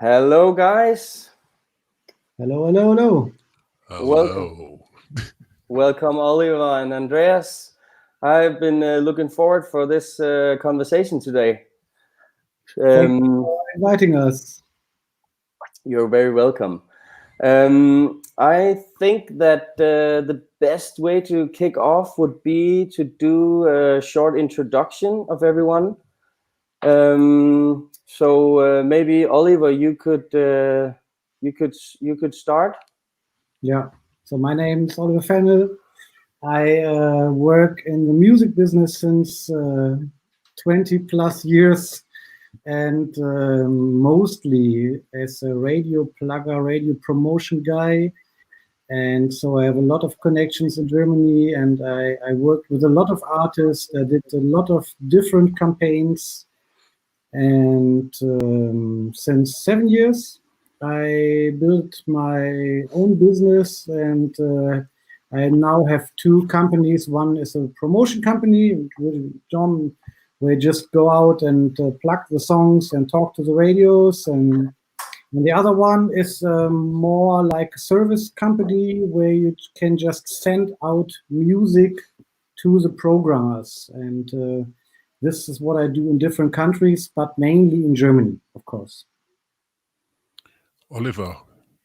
Hello, guys. Hello, hello, hello. Welcome, welcome, Oliver and Andreas. I've been looking forward for this conversation today. Thank you for inviting us. You're very welcome. I think that the best way to kick off would be to do a short introduction of everyone. Maybe Oliver, you could start. Yeah. So my name is Oliver Fennel. I work in the music business since 20 plus years, and mostly as a radio plugger, radio promotion guy. And so I have a lot of connections in Germany, and I worked with a lot of artists. I did a lot of different campaigns. And since 7 years, I built my own business, and I now have two companies. One is a promotion company with John, where I just go out and plug the songs and talk to the radios, and the other one is more like a service company where you can just send out music to the programmers. And this is what I do in different countries, but mainly in Germany, of course. Oliver,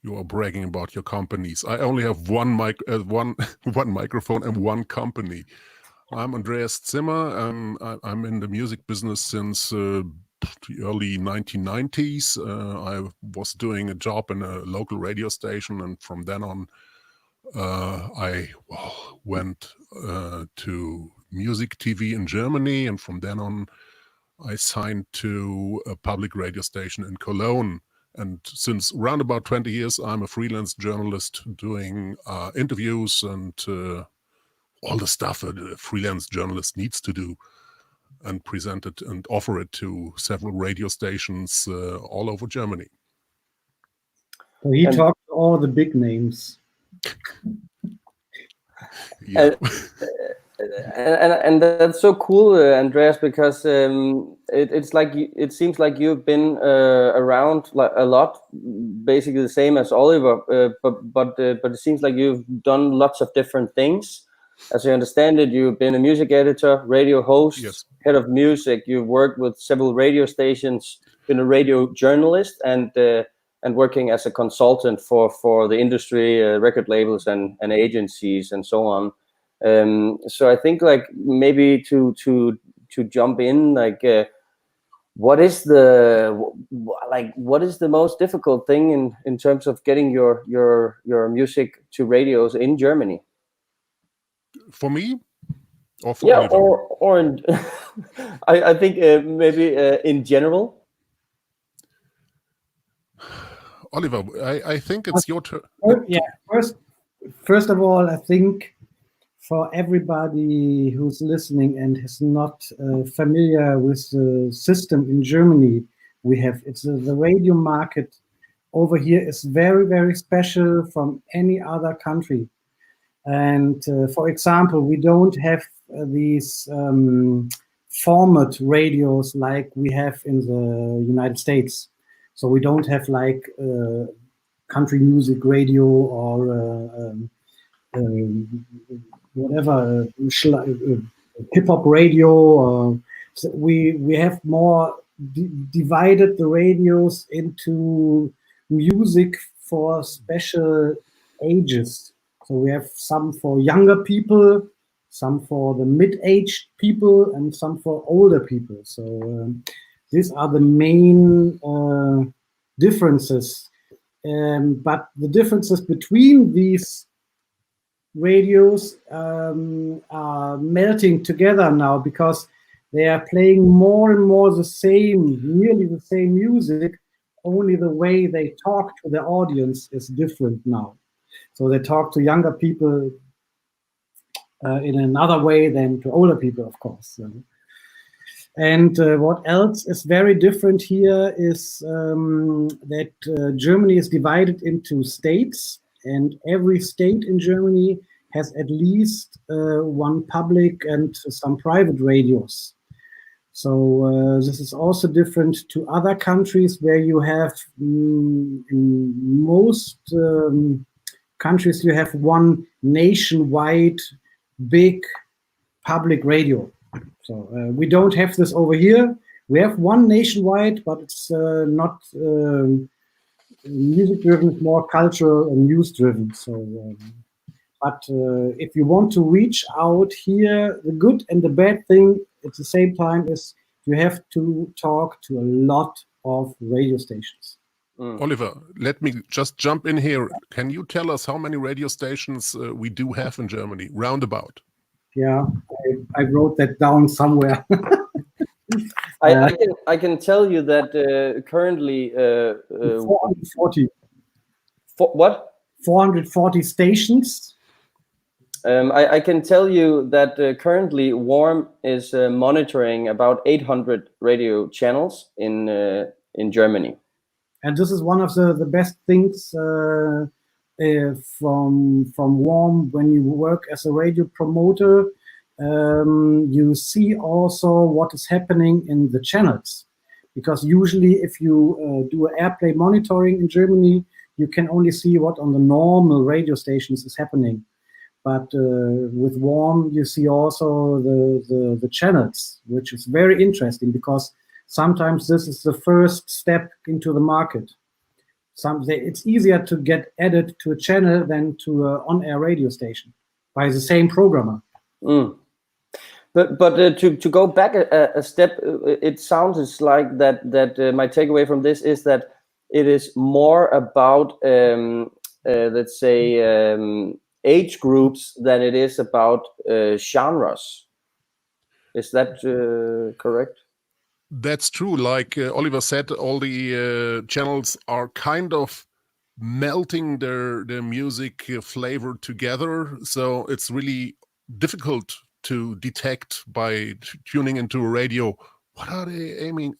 you are bragging about your companies. I only have one microphone and one company. I'm Andreas Zimmer. I'm in the music business since the early 1990s. I was doing a job in a local radio station, and from then on, I went to music TV in Germany, and from then on, I signed to a public radio station in Cologne. And since around about 20 years, I'm a freelance journalist doing interviews and all the stuff a freelance journalist needs to do, and present it and offer it to several radio stations all over Germany. So he talked to all the big names. Yeah. And that's so cool, Andreas, because it seems like you've been around a lot, basically the same as Oliver, but it seems like you've done lots of different things. As I understand it, you've been a music editor, radio host, Yes. Head of music. You've worked with several radio stations, been a radio journalist, and working as a consultant for the industry, record labels and agencies and so on. So I think like maybe to jump in, like what is the most difficult thing in terms of getting your music to radios in Germany? For me, or for Yeah, Oliver? or in, I think maybe in general. Oliver, I think it's your turn. Yeah, first of all, I think for everybody who's listening and is not familiar with the system in Germany, it's the radio market over here is very, very special from any other country. And for example, we don't have these format radios like we have in the United States. So we don't have like country music radio or whatever hip hop radio. So we have more divided the radios into music for special ages. So we have some for younger people, some for the mid-aged people, and some for older people. So these are the main differences. But the differences between these radios are melting together now, because they are playing more and more nearly the same music, only the way they talk to the audience is different now. So they talk to younger people in another way than to older people, of course. And what else is very different here is that Germany is divided into states, and every state in Germany has at least one public and some private radios. So this is also different to other countries where you have, in most countries, you have one nationwide big public radio. So we don't have this over here. We have one nationwide, but it's not music-driven, it's more cultural and news-driven. So, but if you want to reach out here, the good and the bad thing at the same time is you have to talk to a lot of radio stations. Oliver, let me just jump in here. Can you tell us how many radio stations we do have in Germany, roundabout? Yeah, I wrote that down somewhere. I can tell you that currently 440. What? 440 stations. I can tell you that currently WARM is monitoring about 800 radio channels in Germany. And this is one of the best things from WARM when you work as a radio promoter. You see also what is happening in the channels, because usually if you do Airplay monitoring in Germany, you can only see what on the normal radio stations is happening. But with WARM, you see also the channels, which is very interesting because sometimes this is the first step into the market. It's easier to get added to a channel than to an on-air radio station by the same programmer. But to go back a step, it sounds like that my takeaway from this is that it is more about let's say age groups than it is about genres. Is that correct? That's true. Like Oliver said, all the channels are kind of melting their music flavor together. So it's really difficult to detect by tuning into a radio. What are they aiming?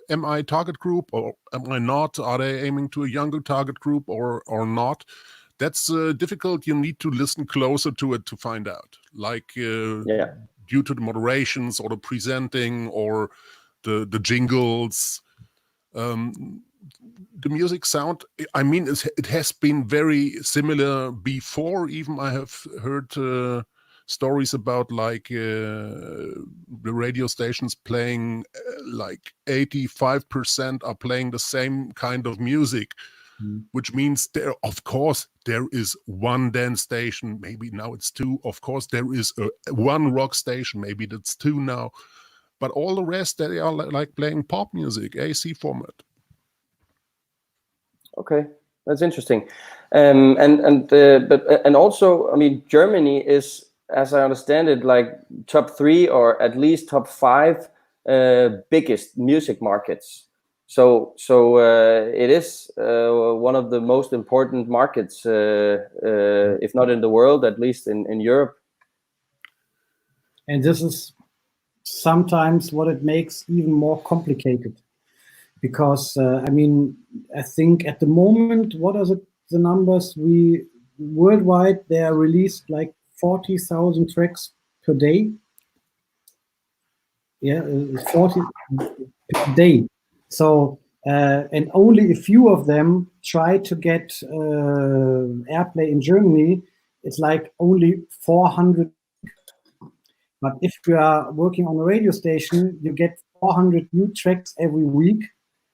Am I target group or am I not? Are they aiming to a younger target group or not? That's difficult. You need to listen closer to it to find out. Like due to the moderations or the presenting or the jingles, the music sound, I mean, it has been very similar before. Even I have heard stories about like the radio stations playing like 85% are playing the same kind of music. Which means there, of course, there is one dance station. Maybe now it's two. Of course, there is one rock station. Maybe that's two now. But all the rest, they are like playing pop music, AC format. Okay, that's interesting. And also, I mean, Germany is, as I understand it, like top 3 or at least top 5 biggest music markets. So it is one of the most important markets, if not in the world, at least in Europe. And this is sometimes what it makes even more complicated. Because, I mean, I think at the moment, what are the numbers? Worldwide, they are released like 40,000 tracks per day. Yeah, 40 per day. So, and only a few of them try to get Airplay in Germany. It's like only 400. But if you are working on a radio station, you get 400 new tracks every week.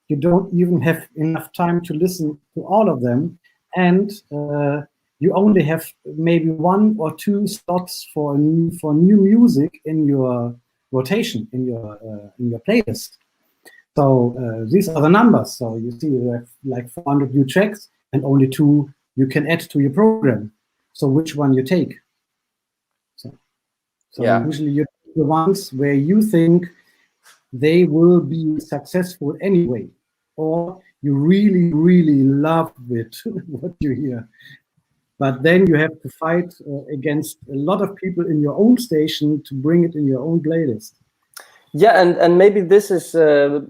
You don't even have enough time to listen to all of them. And you only have maybe 1 or 2 slots for new music in your rotation, in your playlist. So these are the numbers. So you see you have like 400 new tracks and only 2 you can add to your program. So which one you take? So usually you take the ones where you think they will be successful anyway, or you really, really love it, what you hear. But then you have to fight against a lot of people in your own station to bring it in your own playlist. Yeah, and maybe this is a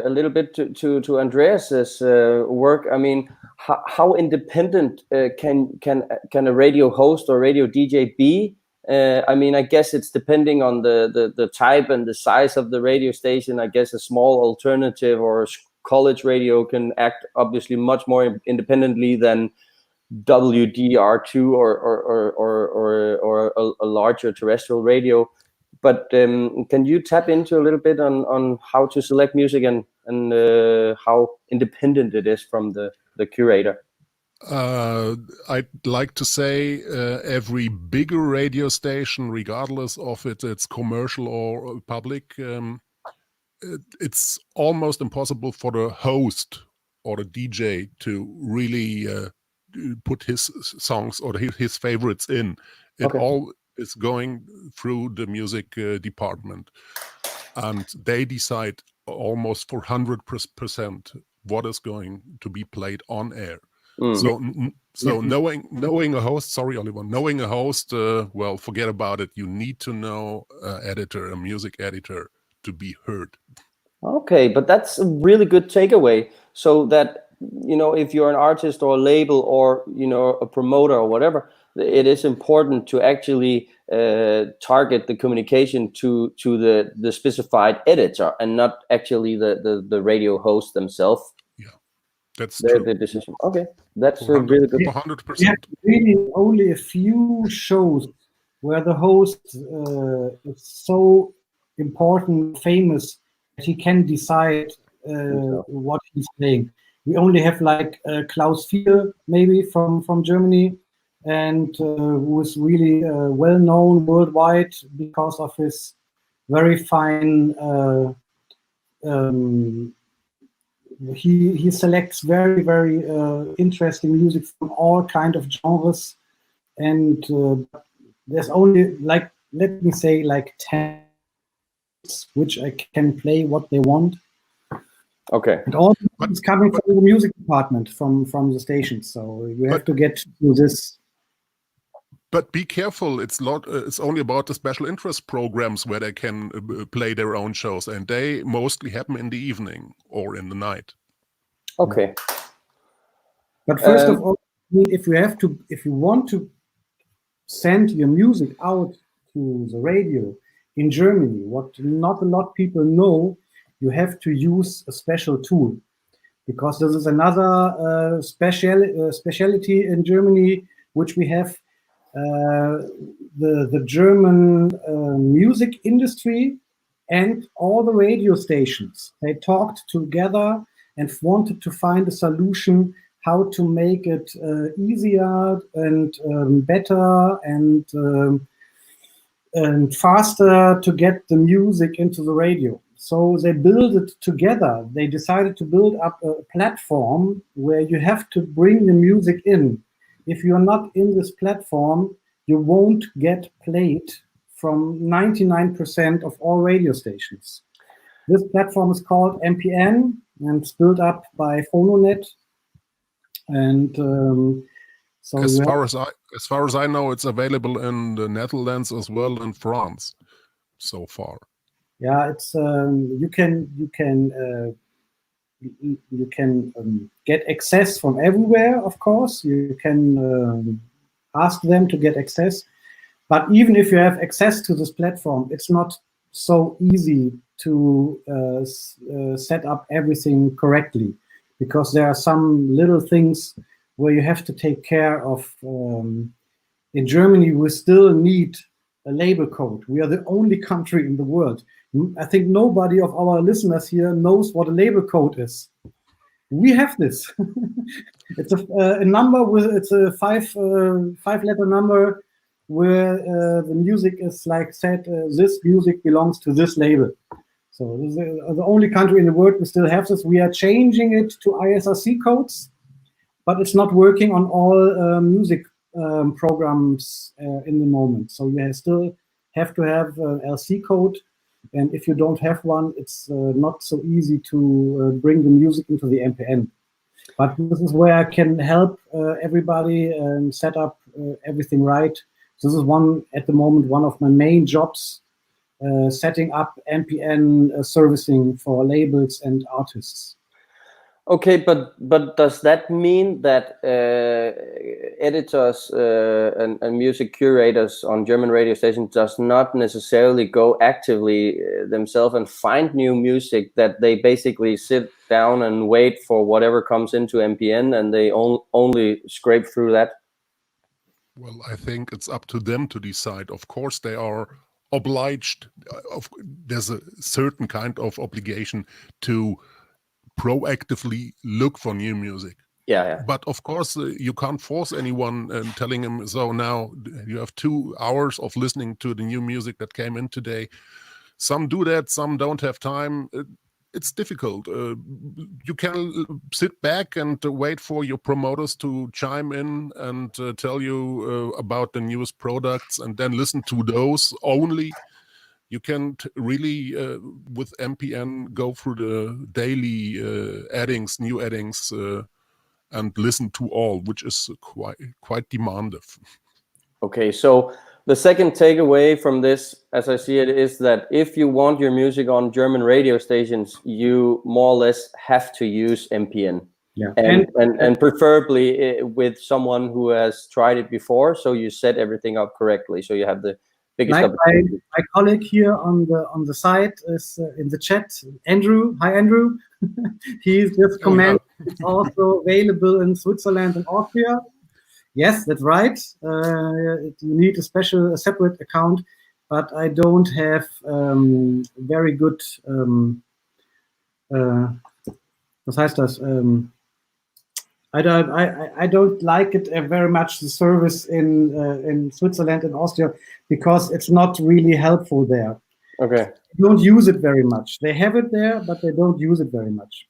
little bit to Andreas's work. I mean, how independent can a radio host or radio DJ be I mean, I guess it's depending on the type and the size of the radio station. I guess a small alternative or college radio can act obviously much more independently than WDR2 or a larger terrestrial radio. But can you tap into a little bit on how to select music and how independent it is from the curator? I'd like to say every bigger radio station, regardless of it's commercial or public, it's almost impossible for the host or the DJ to really put his songs or his favorites in. It all is going through the music department, and they decide almost for 100% what is going to be played on air. So knowing a host, sorry Oliver, knowing a host, well, forget about it. You need to know a music editor, to be heard. Okay, but that's a really good takeaway. So that, you know, if you're an artist or a label or, you know, a promoter or whatever, it is important to actually target the communication to the specified editor and not actually the radio host themselves. Yeah, that's true. The decision. Okay, that's a really good. 100%. Yeah, really only a few shows where the host is so important, famous, that he can decide what he's playing. We only have like Klaus Fiel, maybe from Germany, and who is really well known worldwide because of his very fine. He selects very interesting music from all kind of genres, and there's only like, let me say, like 10 which I can play what they want. Okay. And all is coming from the music department, from the station. So you have to get to this. But be careful. It's only about the special interest programs where they can play their own shows, and they mostly happen in the evening or in the night. Okay. But first of all, if you want to send your music out to the radio in Germany, what not a lot of people know, you have to use a special tool, because this is another speciality in Germany, which we have. The German music industry and all the radio stations, they talked together and wanted to find a solution how to make it easier and better and faster to get the music into the radio. So they built it together. They decided to build up a platform where you have to bring the music in. If you're not in this platform, you won't get played from 99% of all radio stations. This platform is called MPN, and it's built up by Phononet. And so as far as I know, it's available in the Netherlands as well, in France so far. Yeah, it's you can get access from everywhere. Of course, you can ask them to get access. But even if you have access to this platform, it's not so easy to set up everything correctly, because there are some little things where you have to take care of. In Germany, we still need a label code. We are the only country in the world. I think nobody of our listeners here knows what a label code is. We have this. It's a number it's a five-letter number where the music is like said, this music belongs to this label. So this is the only country in the world we still have this. We are changing it to ISRC codes, but it's not working on all music programs in the moment. So you still have to have an LC code. And if you don't have one, it's not so easy to bring the music into the MPN. But this is where I can help everybody and set up everything right. This is at the moment, one of my main jobs, setting up MPN servicing for labels and artists. Okay, but does that mean that editors and music curators on German radio stations does not necessarily go actively themselves and find new music, that they basically sit down and wait for whatever comes into MPN and they only scrape through that? Well, I think it's up to them to decide. Of course, they are obliged. There's a certain kind of obligation to proactively look for new music. Yeah. But of course, you can't force anyone and telling him, so now you have 2 hours of listening to the new music that came in today. Some do that, some don't have time. It's difficult. You can sit back and wait for your promoters to chime in and tell you about the newest products and then listen to those only. You can really, with MPN, go through the daily addings, new addings, and listen to all, which is quite demanding. Okay, so the second takeaway from this, as I see it, is that if you want your music on German radio stations, you more or less have to use MPN. Yeah. And preferably with someone who has tried it before, so you set everything up correctly, so you have the biggest like opportunity. my colleague here on the site is in the chat, Andrew. Hi, Andrew. He's just commented. It's also available in Switzerland and Austria. Yes, that's right. You need a separate account, but I don't have very good. Was heißt das? I don't like it very much, the service in Switzerland and Austria, because it's not really helpful there. Okay. They don't use it very much. They have it there, but they don't use it very much.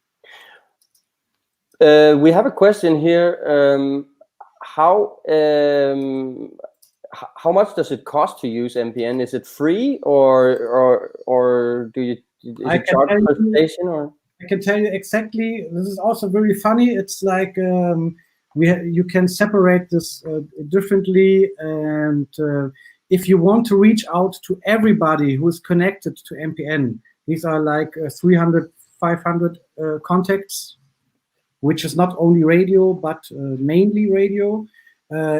We have a question here. How much does it cost to use MPN? Is it free or do you charge per station or? I can tell you exactly. This is also very funny. It's like you can separate this differently, and if you want to reach out to everybody who is connected to MPN, these are like 300, 500 contacts, which is not only radio but mainly radio.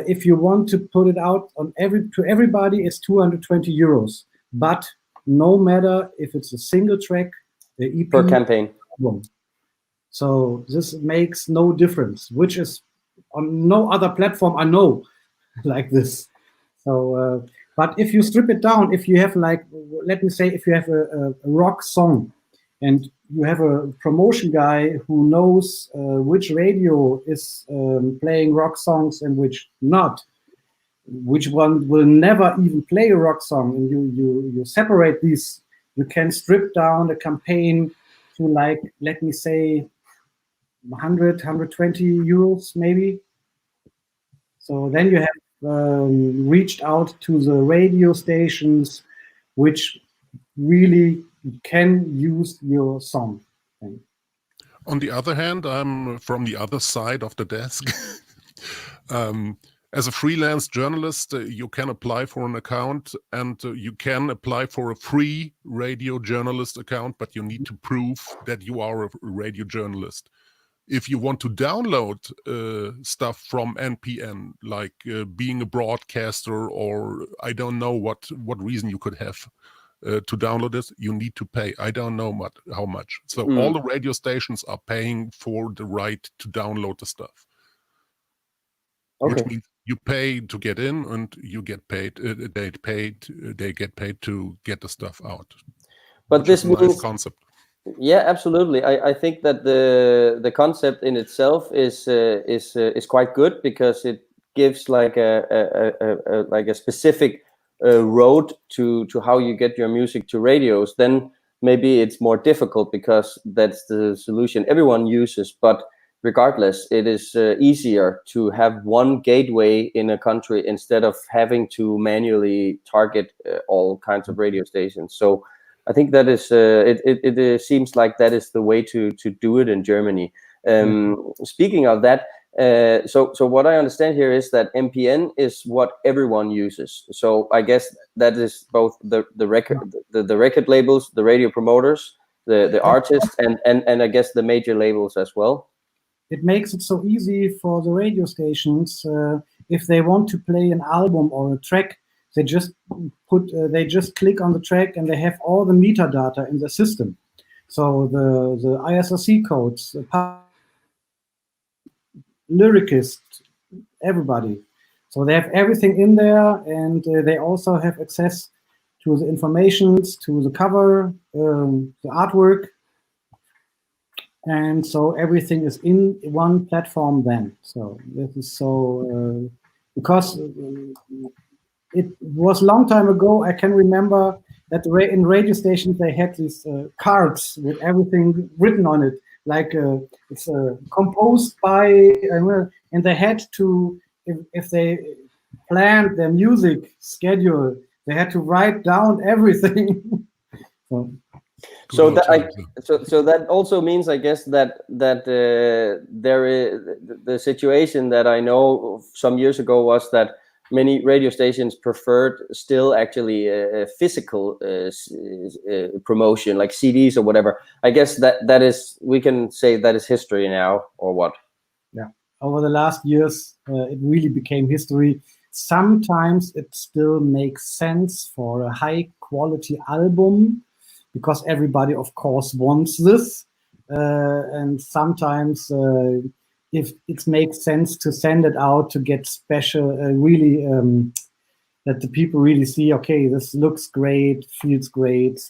If you want to put it out on to everybody, it's 220 euros. But no matter if it's a single track, the EP per campaign. So this makes no difference, which is on no other platform I know like this. So, but if you strip it down, if you have like, let me say, if you have a rock song and you have a promotion guy who knows which radio is playing rock songs and which not, which one will never even play a rock song, and you separate these, you can strip down the campaign to like, let me say, 100, 120 euros maybe. So then you have reached out to the radio stations which really can use your song. On the other hand, I'm from the other side of the desk. As a freelance journalist, you can apply for an account, and you can apply for a free radio journalist account, but you need to prove that you are a radio journalist. If you want to download stuff from NPN, like being a broadcaster, or I don't know what reason you could have to download it, you need to pay. I don't know how much. So all the radio stations are paying for the right to download the stuff. Okay. Which means you pay to get in, and you get paid. They get paid to get the stuff out. But this means nice concept. Yeah, absolutely. I think that the concept in itself is quite good, because it gives like a specific road to how you get your music to radios. Then maybe it's more difficult because that's the solution everyone uses, but regardless, it is easier to have one gateway in a country instead of having to manually target all kinds of radio stations. So I think that is it seems like that is the way to do it in Germany. Speaking of that, so what I understand here is that MPN is what everyone uses. So I guess that is both the record labels, the radio promoters, the artists and I guess the major labels as well. It makes it so easy for the radio stations. If they want to play an album or a track, they just click on the track and they have all the metadata in the system. So the ISRC codes, the lyricist, everybody. So they have everything in there, and they also have access to the informations, to the cover, the artwork. And so everything is in one platform then. So this is so, because it was a long time ago, I can remember that in radio stations they had these cards with everything written on it, like it's composed by, and they had to, if they planned their music schedule, they had to write down everything. So that also means, I guess, that there is the situation that I know some years ago was that many radio stations preferred still actually a physical promotion, like CDs or whatever. I guess that is, we can say that is history now, or what? Yeah, over the last years, it really became history. Sometimes it still makes sense for a high quality album, because everybody, of course, wants this. And sometimes if it makes sense to send it out to get special, really, that the people really see, okay, this looks great, feels great,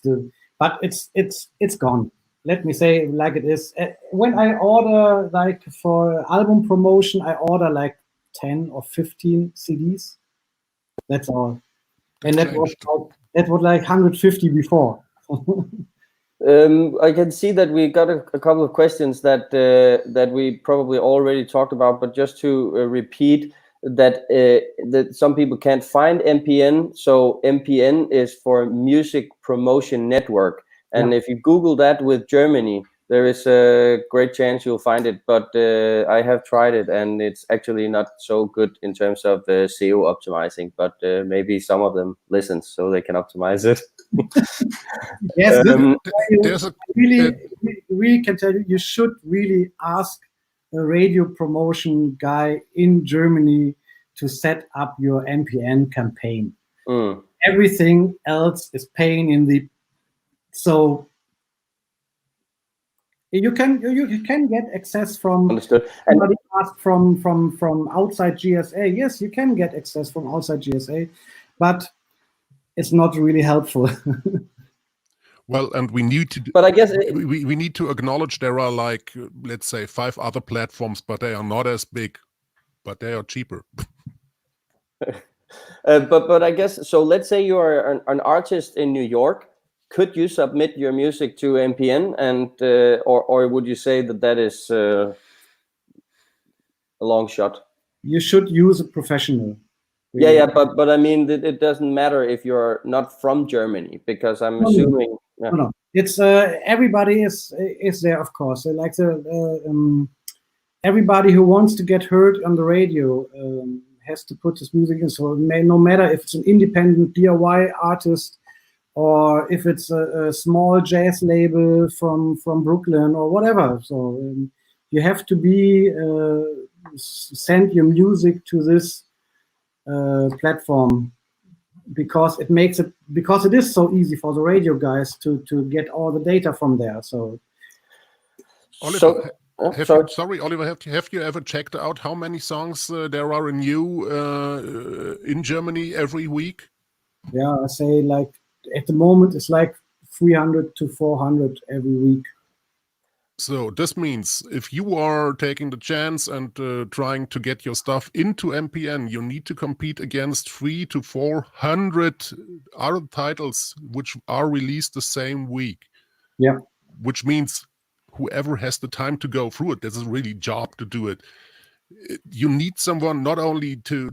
but it's gone. Let me say like it is. When I order, like for album promotion, I order like 10 or 15 CDs. That's all. And that was like 150 before. I can see that we got a couple of questions that we probably already talked about, but just to repeat that some people can't find MPN. So MPN is for Music Promotion Network, and if you Google that with Germany, there is a great chance you'll find it. But I have tried it, and it's actually not so good in terms of SEO optimizing. But maybe some of them listen, so they can optimize it. Yes, really can tell you, you should really ask a radio promotion guy in Germany to set up your MPN campaign. Everything else is pain in the, so you can get access from. Understood. Somebody asked from outside GSA. Yes, you can get access from outside GSA, but it's not really helpful. Well, and we need to. But I guess we need to acknowledge there are, like, let's say 5 other platforms, but they are not as big, but they are cheaper. But I guess so. Let's say you are an artist in New York. Could you submit your music to MPN, and or would you say that is a long shot? You should use a professional. Yeah, but I mean, it doesn't matter if you're not from Germany, because I'm assuming. Yeah. No, it's everybody is there, of course. Like everybody who wants to get heard on the radio has to put his music in. So no matter if it's an independent DIY artist, or if it's a small jazz label from Brooklyn or whatever. So you have to be send your music to this platform, because it is so easy for the radio guys to get all the data from there. So Oliver, Oliver, have you ever checked out how many songs there are new in Germany every week? Yeah, I say, like, at the moment it's like 300 to 400 every week. So this means if you are taking the chance and trying to get your stuff into MPN, you need to compete against 300 to 400 other titles which are released the same week. Yeah. Which means whoever has the time to go through it, there's a really job to do it. You need someone not only to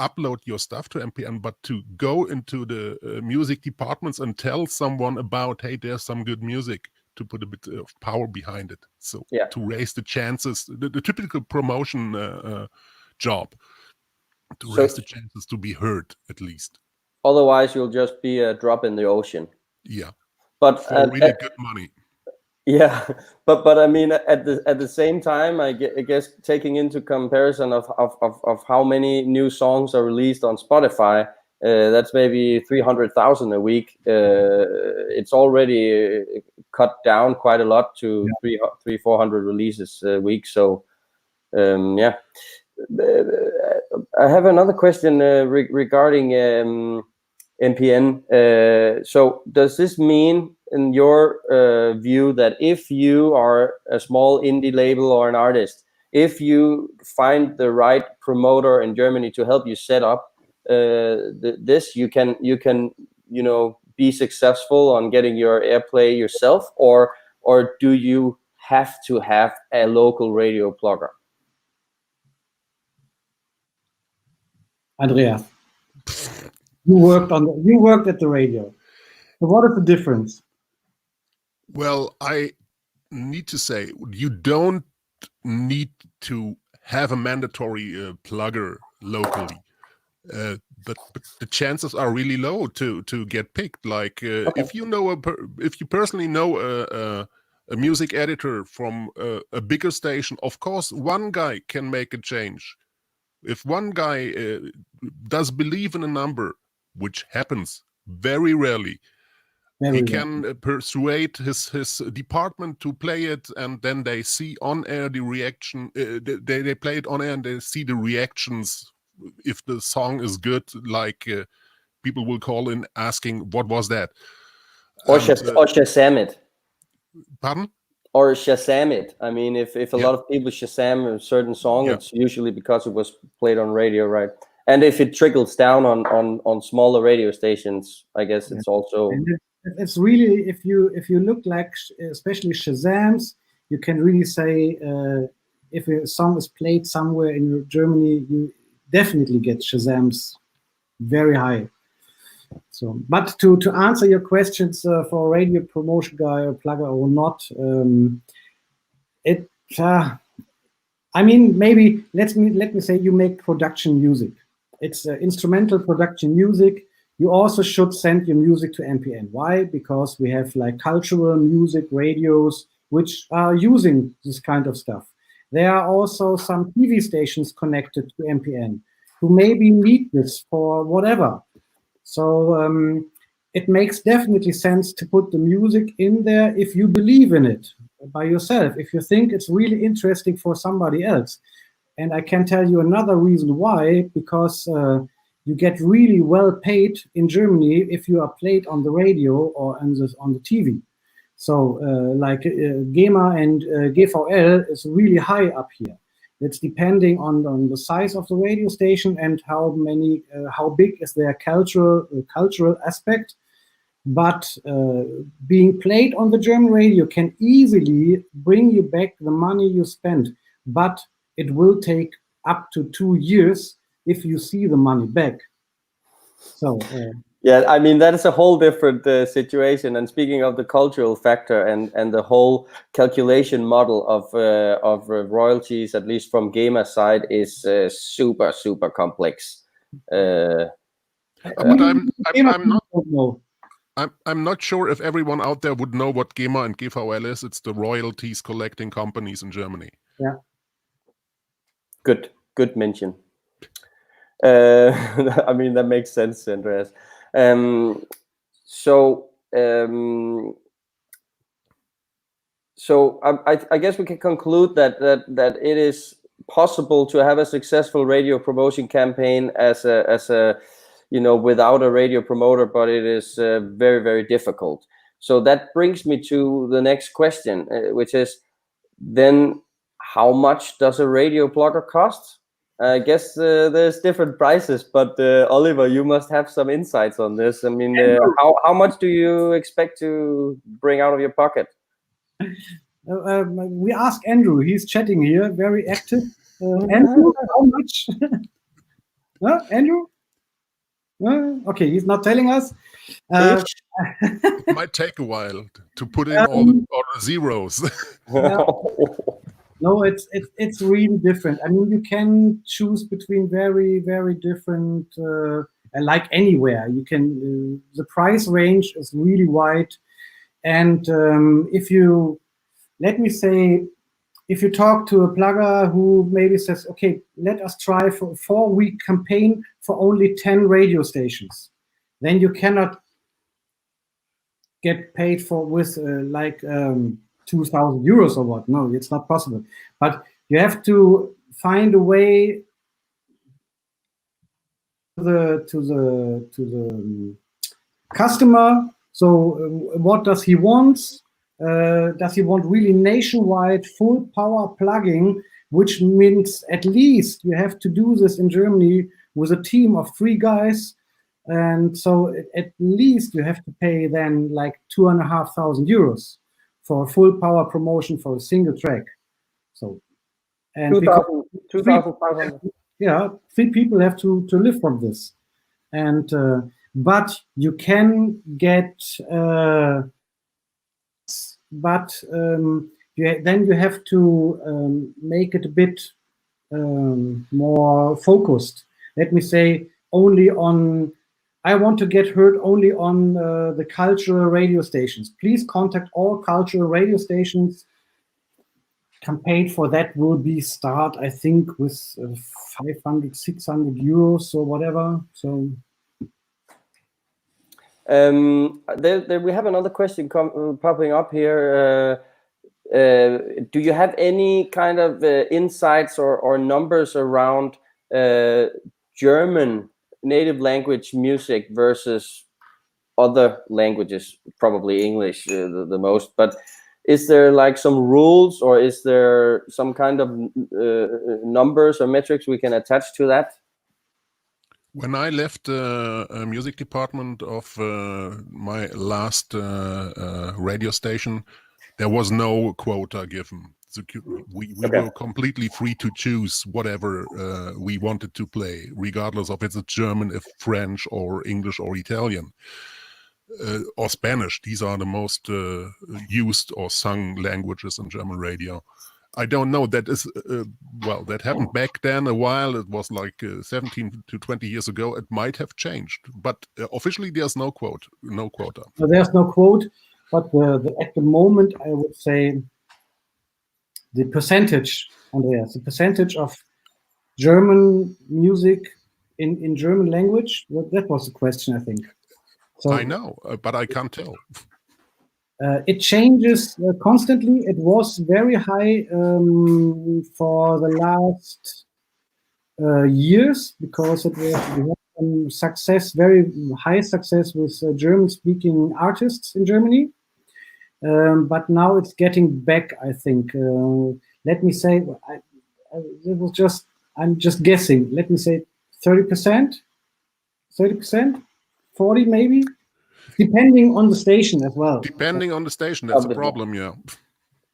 upload your stuff to MPN, but to go into the music departments and tell someone about, hey, there's some good music, to put a bit of power behind it. So to raise the chances, the typical promotion job, to raise the chances to be heard, at least. Otherwise, you'll just be a drop in the ocean. Yeah. But for really good money. Yeah, but I mean, at the same time, I guess taking into comparison of how many new songs are released on Spotify, that's maybe 300,000 a week. It's already cut down quite a lot to 400 releases a week. So yeah. I have another question regarding NPN. So does this mean, in your view, that if you are a small indie label or an artist, if you find the right promoter in Germany to help you set up this, you can be successful on getting your Airplay yourself, or do you have to have a local radio plugger? Andreas, you worked at the radio. So what is the difference? Well, I need to say, you don't need to have a mandatory plugger locally. But the chances are really low to get picked. Like if you personally know a music editor from a bigger station, of course one guy can make a change. If one guy does believe in a number, which happens very rarely, he can persuade his department to play it, and then they see on air the reaction. They play it on air and they see the reactions. If the song is good, like people will call in asking, "What was that?" Or Shazam it. Pardon? Or Shazam it. I mean, if a lot of people Shazam a certain song, it's usually because it was played on radio, right? And if it trickles down on smaller radio stations, I guess it's also. And it's really, if you look like especially Shazams, you can really say if a song is played somewhere in Germany, you definitely get Shazams very high. So, but to answer your questions for a radio promotion guy or plugger or not, I mean, maybe let me say you make production music. It's instrumental production music. You also should send your music to NPN. Why? Because we have like cultural music radios which are using this kind of stuff. There are also some TV stations connected to NPN who maybe need this for whatever. So it makes definitely sense to put the music in there if you believe in it by yourself, if you think it's really interesting for somebody else. And I can tell you another reason why, because you get really well paid in Germany if you are played on the radio or on the TV. So like GEMA and GVL is really high up here. It's depending on the size of the radio station and how big is their cultural aspect. But being played on the German radio can easily bring you back the money you spent. But it will take up to 2 years if you see the money back. So yeah, I mean, that is a whole different situation. And speaking of the cultural factor and the whole calculation model of royalties, at least from GEMA side, is super complex. But I'm not sure if everyone out there would know what GEMA and GVL is. It's the royalties collecting companies in Germany. Yeah. Good mention. I mean, that makes sense, Andreas. So I guess we can conclude that it is possible to have a successful radio promotion campaign as a without a radio promoter, but it is very difficult. So that brings me to the next question, which is then, how much does a radio plugger cost? I guess there's different prices, but Oliver, you must have some insights on this. I mean, how much do you expect to bring out of your pocket? We ask Andrew. He's chatting here, very active. Andrew, how much? Andrew? Okay, he's not telling us. It might take a while to put in all the zeros. No, it's really different. I mean, you can choose between very different, like anywhere. You can, the price range is really wide. And if you let me say, if you talk to a plugger who maybe says, okay, let us try for a 4-week campaign for only 10 radio stations, then you cannot get paid for with like 2,000 euros or what. No, it's not possible. But you have to find a way to the customer. So what does he want? Does he want really nationwide full power plugging, which means at least you have to do this in Germany with a team of 3 guys. And so at least you have to pay then like 2,500 euros for a full power promotion for a single track. So, and 2,500. Yeah, 3 people have to live from this. And but you can get then you have to make it a bit more focused. Let me say, only on, I want to get heard only on the cultural radio stations. Please contact all cultural radio stations. Campaign for that will be start, I think, with 500, 600 euros or whatever. So we have another question popping up here. Do you have any kind of insights or numbers around German native language music versus other languages, probably English the most, but is there like some rules, or is there some kind of numbers or metrics we can attach to that? When I left the music department of my last radio station, there was no quota given. So we were completely free to choose whatever we wanted to play, regardless of if it's German, if French, or English, or Italian. Or Spanish. These are the most used or sung languages in German radio. I don't know. That is well, that happened back then a while. It was like 17 to 20 years ago. It might have changed, but officially there's no quota. So there's no quote, but at the moment I would say the percentage, Andreas, the percentage of German music in German language. That was the question, I think. So, I know, but I can't tell. It changes constantly. It was very high for the last years because we had some success, very high success with German-speaking artists in Germany. But now it's getting back, I think. Let me say, I'm just guessing. Let me say 30%, 40 maybe, depending on the station as well. Depending on the station, that's a problem. Yeah.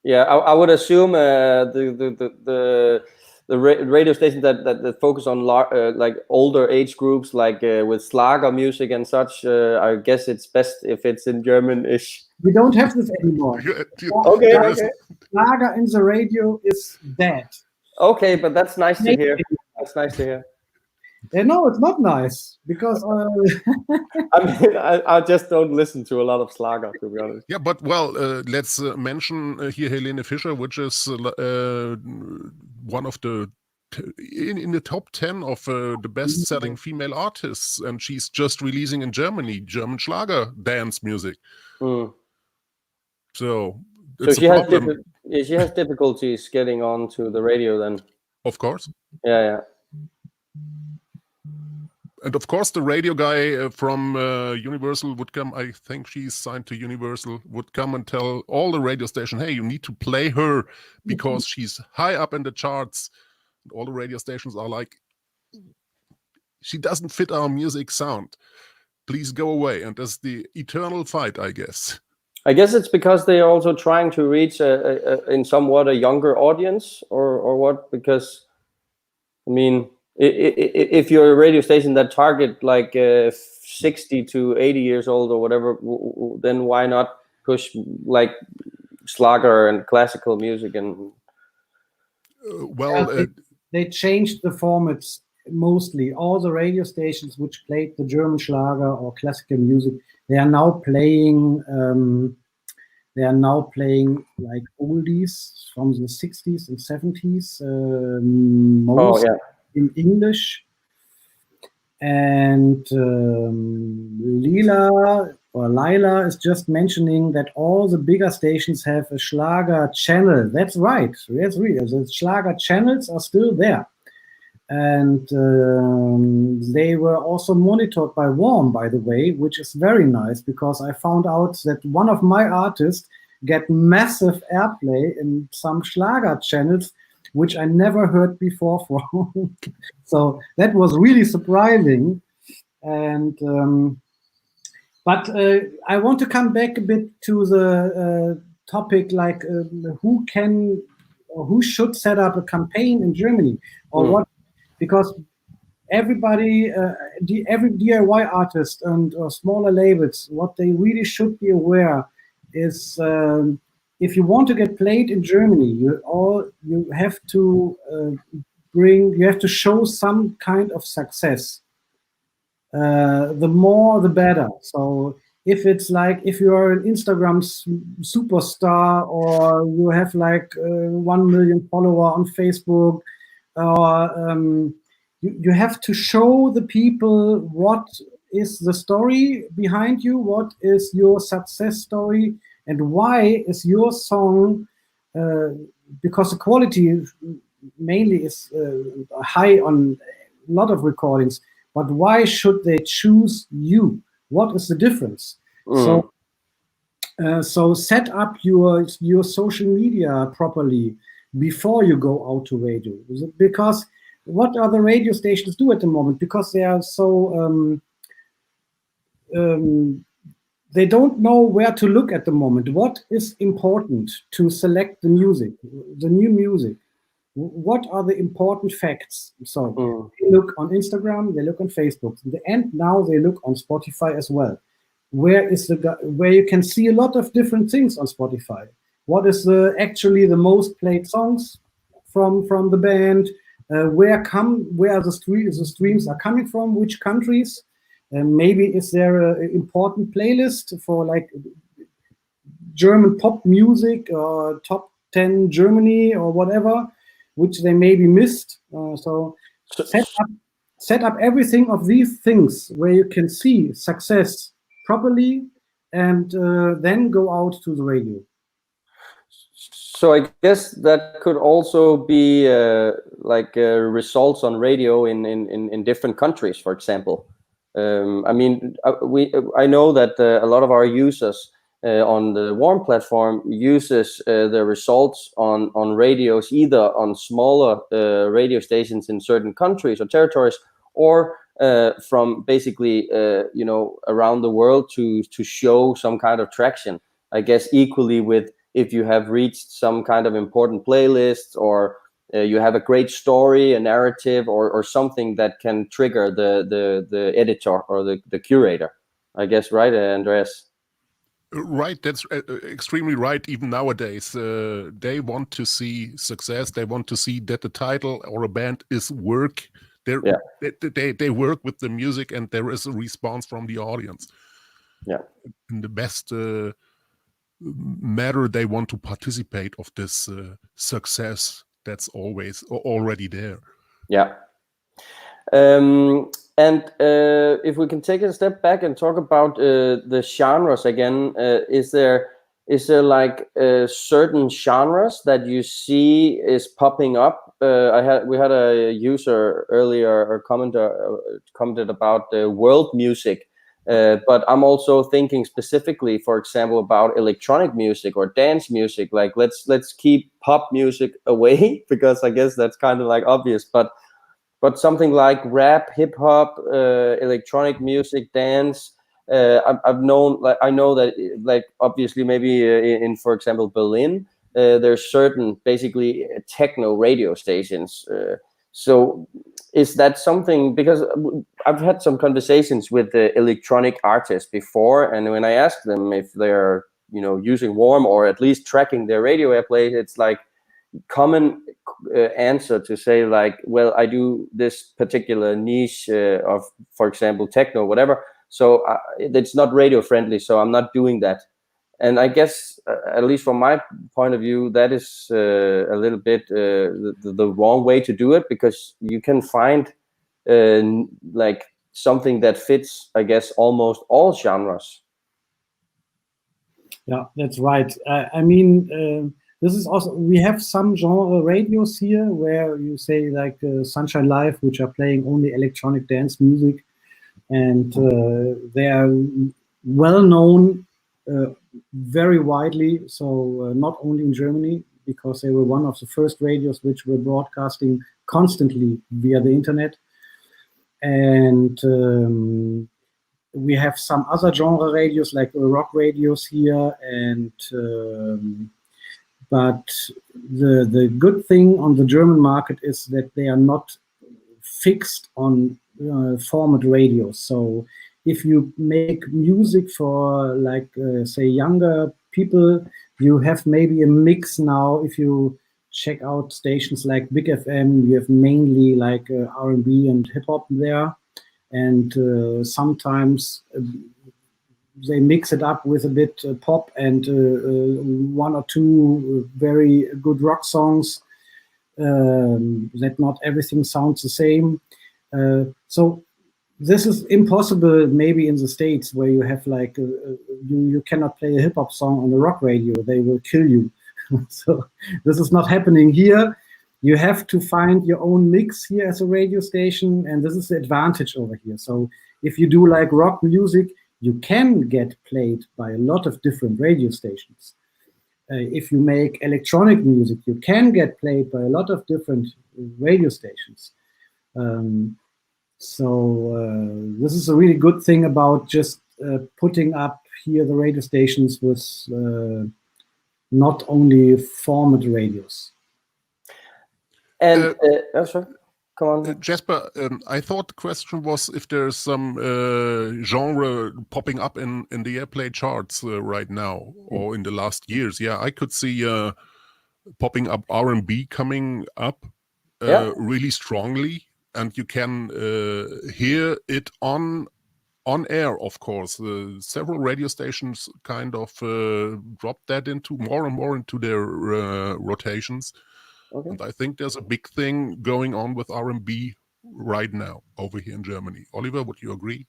Yeah, I would assume the radio stations that focus on like older age groups, like with Schlager music and such. I guess it's best if it's in German-ish. We don't have this anymore. Okay. Schlager in the radio is dead. Okay, but that's nice to hear. That's nice to hear. No, it's not nice because I mean, I just don't listen to a lot of Schlager, to be honest. Yeah, but well, let's mention here Helene Fischer, which is one of the in the top 10 of the best-selling female artists, and she's just releasing in Germany German Schlager dance music. Mm. So she has difficulties getting onto the radio then. Of course. Yeah. And of course, the radio guy from Universal would come. I think she's signed to Universal. Would come and tell all the radio station, "Hey, you need to play her because she's high up in the charts." And all the radio stations are like, "She doesn't fit our music sound. Please go away." And that's the eternal fight, I guess. I guess it's because they're also trying to reach in somewhat a younger audience, or what? Because I mean, if you're a radio station that target like 60 to 80 years old or whatever, then why not push like Schlager and classical music? And they changed the formats. Mostly all the radio stations which played the German Schlager or classical music, they are now playing They are now playing like oldies from the 60s and 70s, most in English. And Lila is just mentioning that all the bigger stations have a Schlager channel. That's right. That's real. The Schlager channels are still there. And they were also monitored by Warm, by the way, which is very nice, because I found out that one of my artists get massive airplay in some Schlager channels, which I never heard before from. So that was really surprising. And but I want to come back a bit to the topic, like who can or who should set up a campaign in Germany, or what, because everybody, every DIY artist and smaller labels, what they really should be aware is, if you want to get played in Germany, you have to you have to show some kind of success. The more, the better. So if it's like, if you are an Instagram superstar, or you have like 1 million follower on Facebook, or you have to show the people what is the story behind you, what is your success story, and why is your song, because the quality mainly is high on a lot of recordings, but why should they choose you? What is the difference? So set up your social media properly before you go out to radio, because what are the radio stations do at the moment? Because they are so they don't know where to look at the moment. What is important to select the music, the new music? What are the important facts? So they look on Instagram, they look on Facebook, and now they look on Spotify as well. Where you can see a lot of different things on Spotify. What is actually the most played songs from the band? Where the streams are coming from? Which countries? Maybe is there an important playlist for like German pop music, or top 10 Germany, or whatever, which they maybe missed. So set up everything of these things where you can see success properly, and then go out to the radio. So I guess that could also be like results on radio in different countries, for example. I mean, I know that a lot of our users on the Warm platform uses the results on radios, either on smaller radio stations in certain countries or territories, or from basically around the world to show some kind of traction. I guess equally with if you have reached some kind of important playlist, or you have a great story, a narrative, or something that can trigger the editor or the curator. I guess, right, Andreas? Right, that's extremely right. Even nowadays, they want to see success. They want to see that the title or a band is work. They work with the music, and there is a response from the audience. Yeah, in the best matter, they want to participate of this success that's always already there. Yeah. And if we can take a step back and talk about the genres again, is there like certain genres that you see is popping up? We had a user earlier or commented about the world music, but I'm also thinking specifically, for example, about electronic music or dance music. Like let's keep pop music away because I guess that's kind of like obvious, but something like rap, hip hop, electronic music, dance. I know that, like, obviously maybe in for example Berlin, there's certain basically techno radio stations. So is that something, because I've had some conversations with the electronic artists before, and when I ask them if they're using Warm or at least tracking their radio airplay, it's like common answer to say like, well, I do this particular niche of, for example, techno, whatever, so it's not radio friendly, so I'm not doing that. And I guess, at least from my point of view, that is a little bit the wrong way to do it, because you can find like something that fits, I guess, almost all genres. Yeah, that's right. I mean, this is also, we have some genre radios here where you say like Sunshine Live, which are playing only electronic dance music, and they are well known very widely. So not only in Germany, because they were one of the first radios which were broadcasting constantly via the internet. And we have some other genre radios like rock radios here, and but the good thing on the German market is that they are not fixed on format radios. So if you make music for like say younger people, you have maybe a mix now. If you check out stations like Big FM, you have mainly like R&B and hip hop there, and sometimes they mix it up with a bit pop and one or two very good rock songs. That not everything sounds the same. So this is impossible maybe in the States, where you have like you cannot play a hip hop song on the rock radio, they will kill you. So this is not happening here. You have to find your own mix here as a radio station, and this is the advantage over here. So if you do like rock music, you can get played by a lot of different radio stations. If you make electronic music, you can get played by a lot of different radio stations. This is a really good thing about just putting up here the radio stations with not only format radios. And sorry, come on, Jesper. I thought the question was if there's some genre popping up in the Airplay charts right now or in the last years. Yeah, I could see popping up R&B coming up really strongly, and you can hear it on air, of course. Several radio stations kind of dropped that into more and more into their rotations. Okay. And I think there's a big thing going on with R&B right now over here in Germany. Oliver, would you agree?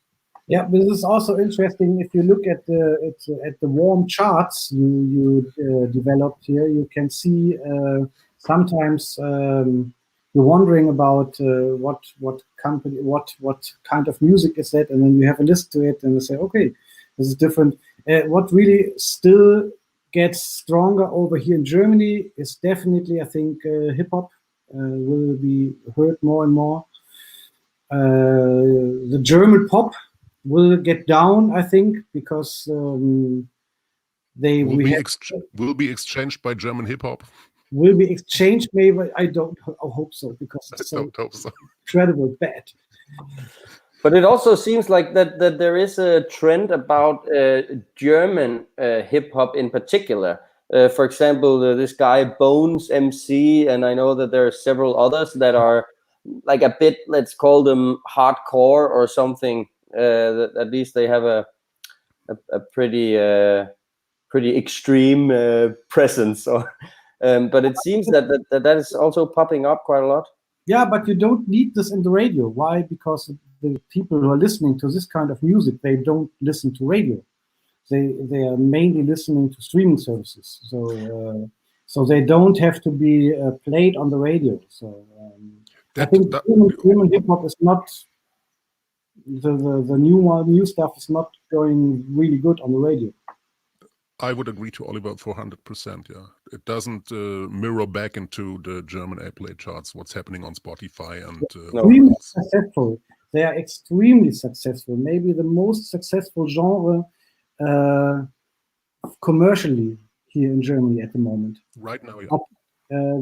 Yeah, this is also interesting. If you look at the warm charts you developed here, you can see sometimes you're wondering about what company, what kind of music is that, and then you have a list to it, and you say, okay, this is different. What really still gets stronger over here in Germany is definitely, I think, hip hop will be heard more and more. The German pop will get down, I think, because they will be exchanged by German hip hop. Will be exchanged, maybe. I don't hope so, because it's so incredible bad. But it also seems like that there is a trend about German hip hop in particular. For example, this guy Bones MC, and I know that there are several others that are like a bit, let's call them hardcore or something. That at least they have a pretty extreme presence. Or, but it seems that is also popping up quite a lot. Yeah, but you don't need this in the radio. Why? Because the people who are listening to this kind of music, they don't listen to radio. They are mainly listening to streaming services. So they don't have to be played on the radio. So I think German hip hop is not the new stuff is not going really good on the radio. I would agree to Oliver 400%. Yeah, it doesn't mirror back into the German Airplay charts. What's happening on Spotify and extremely successful. They are extremely successful. Maybe the most successful genre commercially here in Germany at the moment. Right now, yeah. But,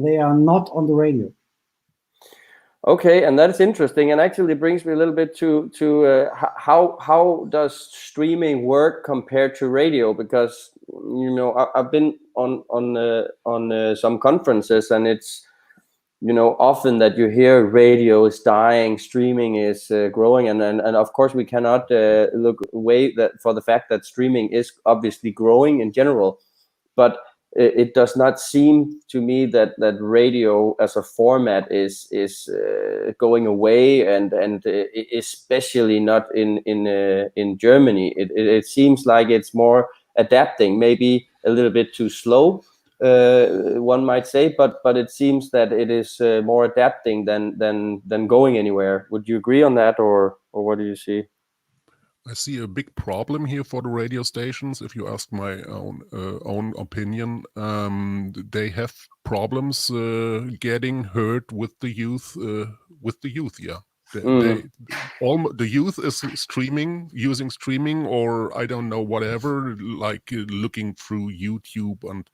they are not on the radio. Okay, and that is interesting, and actually brings me a little bit to how does streaming work compared to radio? Because I've been on some conferences, and often that you hear radio is dying, streaming is growing, and of course we cannot look away that for the fact that streaming is obviously growing in general, but it does not seem to me that radio as a format is going away, and especially not in Germany. It seems like it's more adapting, maybe a little bit too slow, one might say, but it seems that it is more adapting than going anywhere. Would you agree on that, or what do you see? I see a big problem here for the radio stations. If you ask my own opinion, they have problems getting heard with the youth. Yeah, the youth is using streaming, or I don't know, whatever, like looking through YouTube, and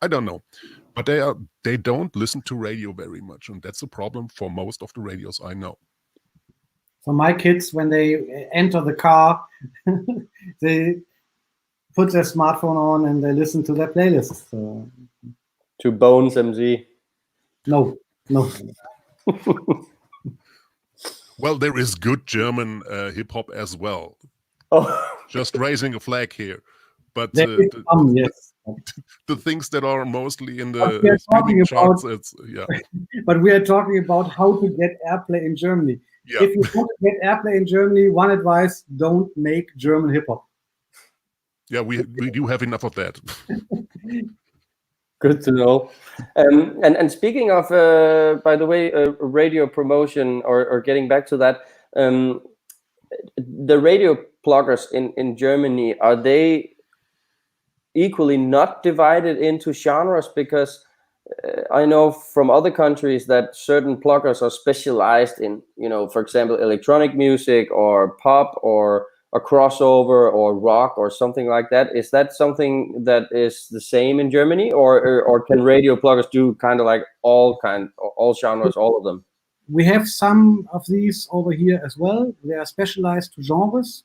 I don't know. But they don't listen to radio very much, and that's a problem for most of the radios I know. So my kids, when they enter the car, they put their smartphone on and they listen to their playlist. So. To Bones MZ? No. Well, there is good German hip hop as well. Oh. Just raising a flag here. But yes. The things that are mostly in the streaming charts, But we are talking about how to get Airplay in Germany. Yeah. If you want to get Airplay in Germany, one advice: don't make German hip hop. Yeah, we do have enough of that. Good to know. And speaking of, by the way, radio promotion, or getting back to that, the radio bloggers in Germany, are they equally not divided into genres? Because I know from other countries that certain bloggers are specialized in, for example, electronic music or pop or a crossover or rock or something like that. Is that something that is the same in Germany, or can radio bloggers do kind of like all genres, all of them? We have some of these over here as well. They are specialized to genres.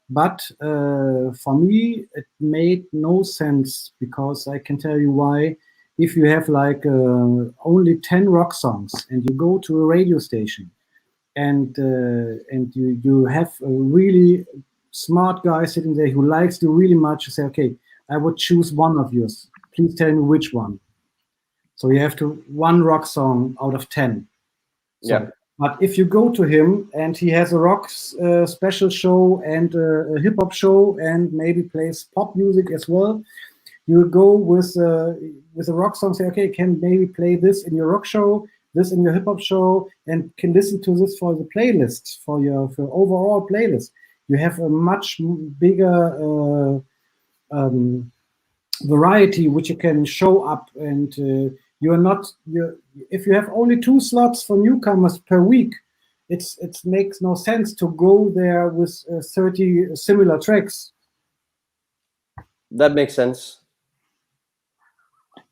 But for me, it made no sense, because I can tell you why. If you have like only 10 rock songs and you go to a radio station and you have a really smart guy sitting there who likes you really much, you say, okay, I would choose one of yours. Please tell me which one. So you have to one rock song out of 10. So, yeah. But if you go to him and he has a rock special show and a hip hop show and maybe plays pop music as well, you go with a rock song, say, okay, can maybe play this in your rock show, this in your hip hop show, and can listen to this for the playlist, for your overall playlist. You have a much bigger variety which you can show up, and if you have only 2 slots for newcomers per week, it makes no sense to go there with 30 similar tracks. That makes sense.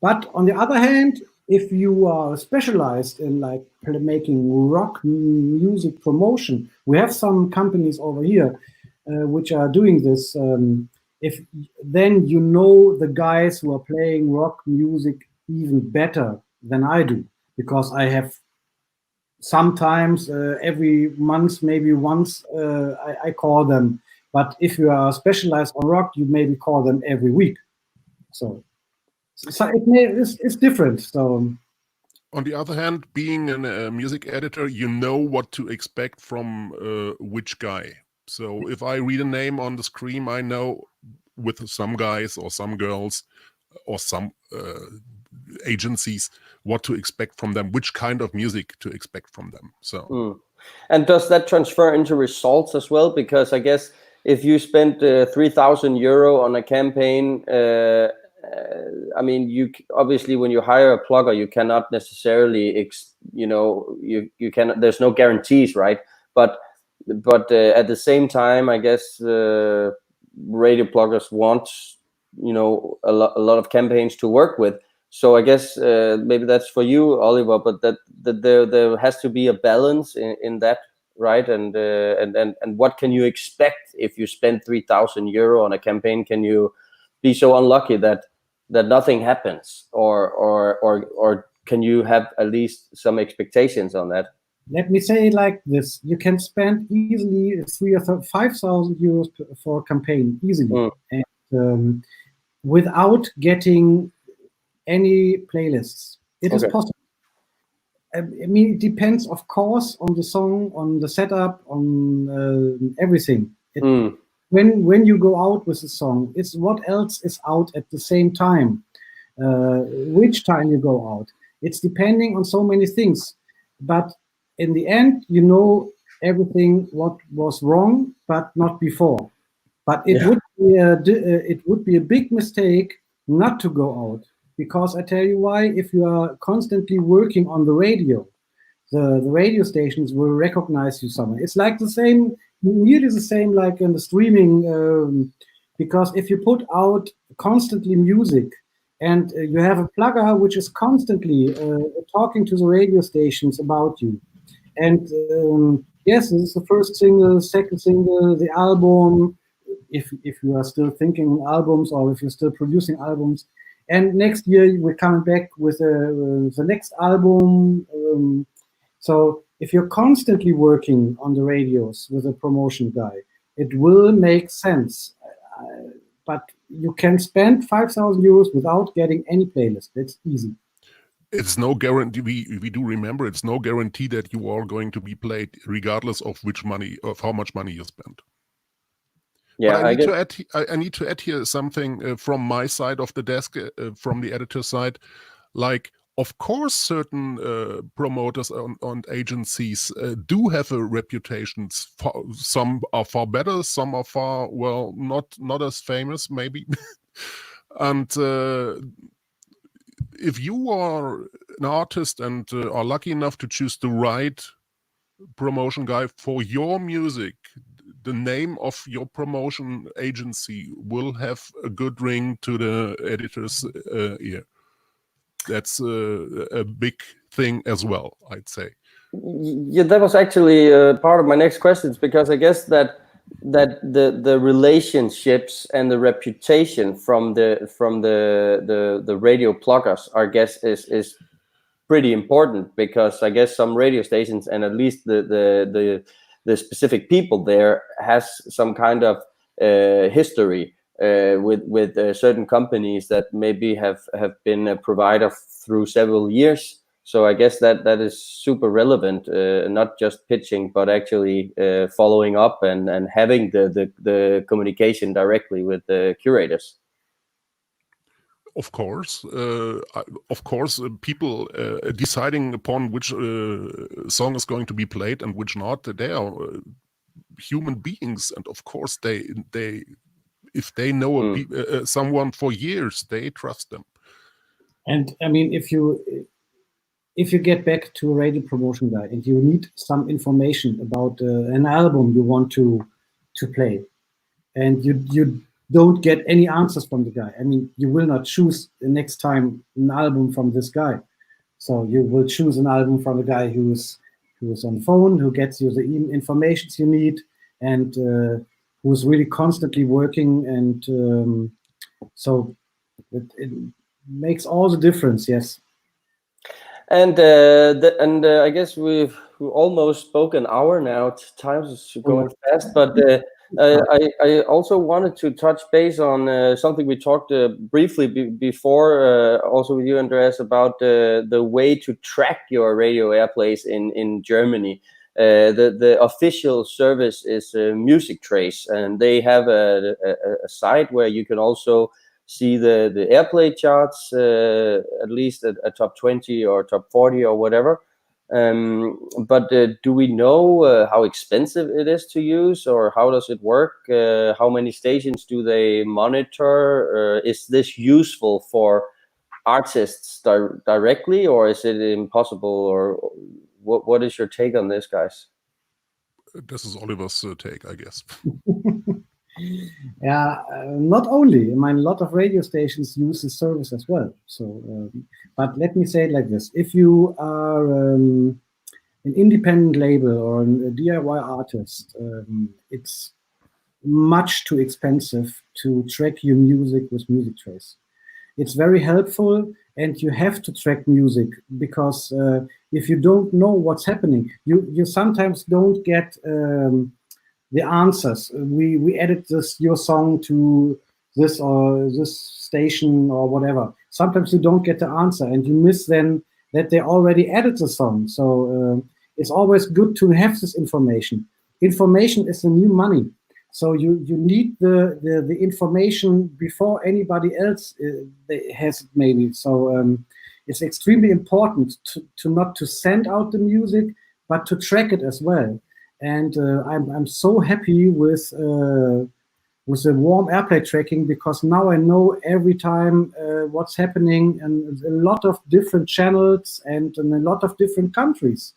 But on the other hand, if you are specialized in like making rock music promotion, we have some companies over here which are doing this. Then the guys who are playing rock music even better than I do, because I have sometimes every month, maybe once, I call them. But if you are specialized on rock, you maybe call them every week. So it's different. So on the other hand, being a music editor, you know what to expect from which guy. So if I read a name on the screen, I know with some guys or some girls or some agencies what to expect from them, which kind of music to expect from them. So And does that transfer into results as well? Because I guess if you spend 3,000 euro on a campaign, I mean, you obviously, when you hire a plugger, you cannot necessarily, you cannot. There's no guarantees, right? But at the same time, I guess radio pluggers want, a lot of campaigns to work with. So I guess maybe that's for you, Oliver. But that there has to be a balance in that, right? And what can you expect if you spend 3,000 euro on a campaign? Can you be so unlucky that nothing happens, or can you have at least some expectations on that? Let me say it like this: you can spend easily 3,000 or 5,000 euros for a campaign easily, and without getting any playlists. It is possible. I mean, it depends, of course, on the song, on the setup, on everything. When you go out with a song, it's what else is out at the same time, which time you go out. It's depending on so many things. But in the end, you know everything what was wrong, but not before. But it would be a big mistake not to go out, because I tell you why. If you are constantly working on the radio, the radio stations will recognize you somewhere. It's like the same, nearly the same like in the streaming, because if you put out constantly music and you have a plugger which is constantly talking to the radio stations about you, and yes, this is the first single, second single, the album, if you are still thinking albums or if you're still producing albums, and next year we're coming back with the next album. So if you're constantly working on the radios with a promotion guy, it will make sense. But you can spend 5,000 euros without getting any playlist. It's easy. It's no guarantee. We do remember it's no guarantee that you are going to be played, regardless of how much money you spend. Yeah, I need to add here something from my side of the desk, from the editor side. Like, of course, certain promoters and agencies do have a reputation. Some are far better, some are far, well, not as famous, maybe. And if you are an artist and are lucky enough to choose the right promotion guy for your music, the name of your promotion agency will have a good ring to the editor's ear. That's a big thing as well, I'd say. Yeah, that was actually part of my next questions, because I guess that the relationships and the reputation from the radio pluggers, I guess, is pretty important, because I guess some radio stations, and at least the specific people there, has some kind of history with certain companies that maybe have been a provider through several years. So I guess that is super relevant, not just pitching, but actually following up and having the communication directly with the curators. Of course, people deciding upon which song is going to be played and which not, they are human beings, and of course they if they know someone for years, they trust them. And I mean, if you get back to a radio promotion guy and you need some information about an album you want to play, and you don't get any answers from the guy, I mean, you will not choose the next time an album from this guy. So you will choose an album from a guy who's on the phone, who gets you the information you need, and who's really constantly working. And so it makes all the difference. Yes. And I guess we've almost spoken an hour now. Time is going fast, but I also wanted to touch base on something we talked briefly before, also with you, Andreas, about the way to track your radio airplays in Germany. The official service is Music Trace, and they have a site where you can also see the airplay charts, at least a top 20 or top 40 or whatever. But do we know how expensive it is to use, or how does it work? How many stations do they monitor? Is this useful for artists directly, or is it impossible? Or what is your take on this, guys? This is Oliver's take, I guess. Yeah, not only. I mean, a lot of radio stations use the service as well. So, but let me say it like this: if you are an independent label or a DIY artist, it's much too expensive to track your music with Music Trace. It's very helpful and you have to track music, because if you don't know what's happening, you sometimes don't get the answers. We edit your song to this or this station or whatever. Sometimes you don't get the answer, and you miss then that they already added the song. So it's always good to have this information. Information is the new money. So you need the information before anybody else has it, maybe. So it's extremely important to not to send out the music, but to track it as well. And I'm so happy with the warm Airplay tracking, because now I know every time what's happening, and a lot of different channels and in a lot of different countries.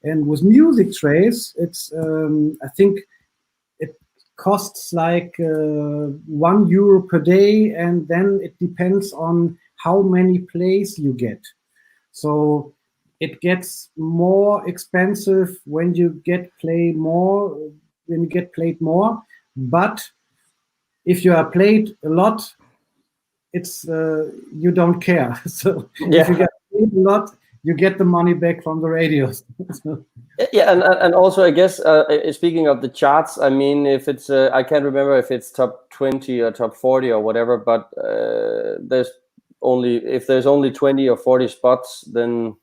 And with Music Trace, it's I think it costs like €1 per day, and then it depends on how many plays you get. So it gets more expensive when you get played more. But if you are played a lot, it's you don't care. So if you get played a lot, you get the money back from the radios. Yeah, and also I guess speaking of the charts, I mean, if it's I can't remember if it's top 20 or top 40 or whatever, but if there's only 20 or 40 spots, then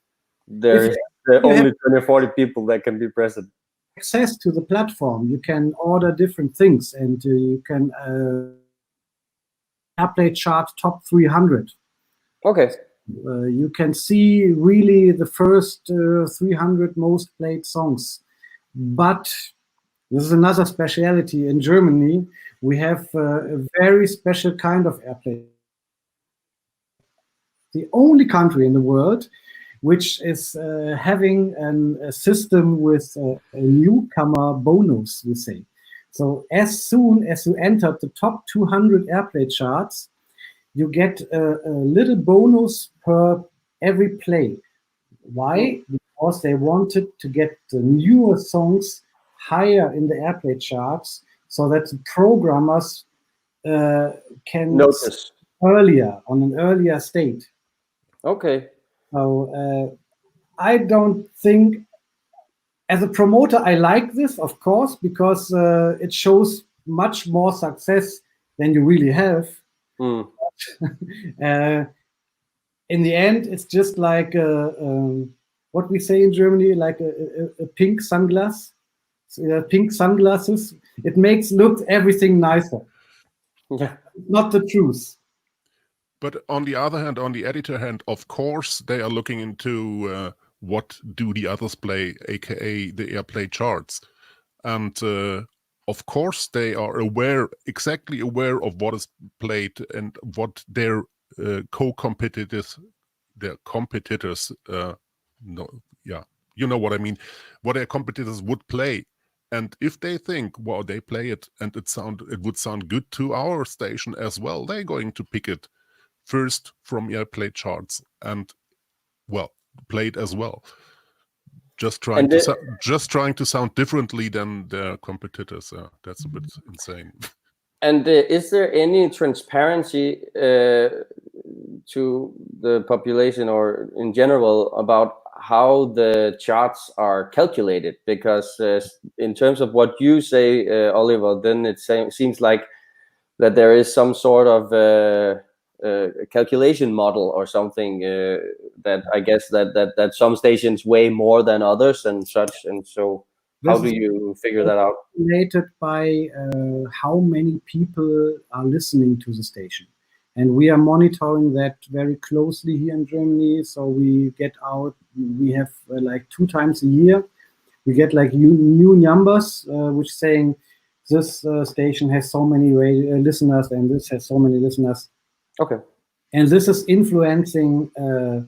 there are only 20 or 40 people that can be present. Access to the platform, you can order different things, and you can Airplay chart top 300. Okay. You can see really the first 300 most played songs. But this is another speciality in Germany. We have a very special kind of Airplay. The only country in the world which is having a system with a newcomer bonus, we say. So as soon as you enter the top 200 Airplay charts, you get a little bonus per every play. Why? Because they wanted to get the newer songs higher in the Airplay charts, so that the programmers can notice earlier, on an earlier state. Okay. So I don't think, as a promoter, I like this, of course, because it shows much more success than you really have. Mm. In the end, it's just like what we say in Germany, like a pink sunglass. So, pink sunglasses. It look everything nicer. Yeah. Not the truth. But on the other hand, on the editor hand, of course, they are looking into what do the others play, aka the Airplay charts. And of course, they are exactly aware of what is played and what their competitors, you know what I mean, what their competitors would play. And if they think, well, they play it and it would sound good to our station as well, they're going to pick it first from Airplay charts and, well, play it as well. Just trying to sound differently than their competitors. That's a bit insane. And is there any transparency to the population or in general about how the charts are calculated? Because in terms of what you say, Oliver, then it seems like that there is some sort of calculation model or something that I guess that some stations weigh more than others and such. And so how do you figure that out? Related by how many people are listening to the station. And we are monitoring that very closely here in Germany. So we have like 2 times a year, we get like new numbers, which saying this station has so many listeners and this has so many listeners. Okay. And this is influencing a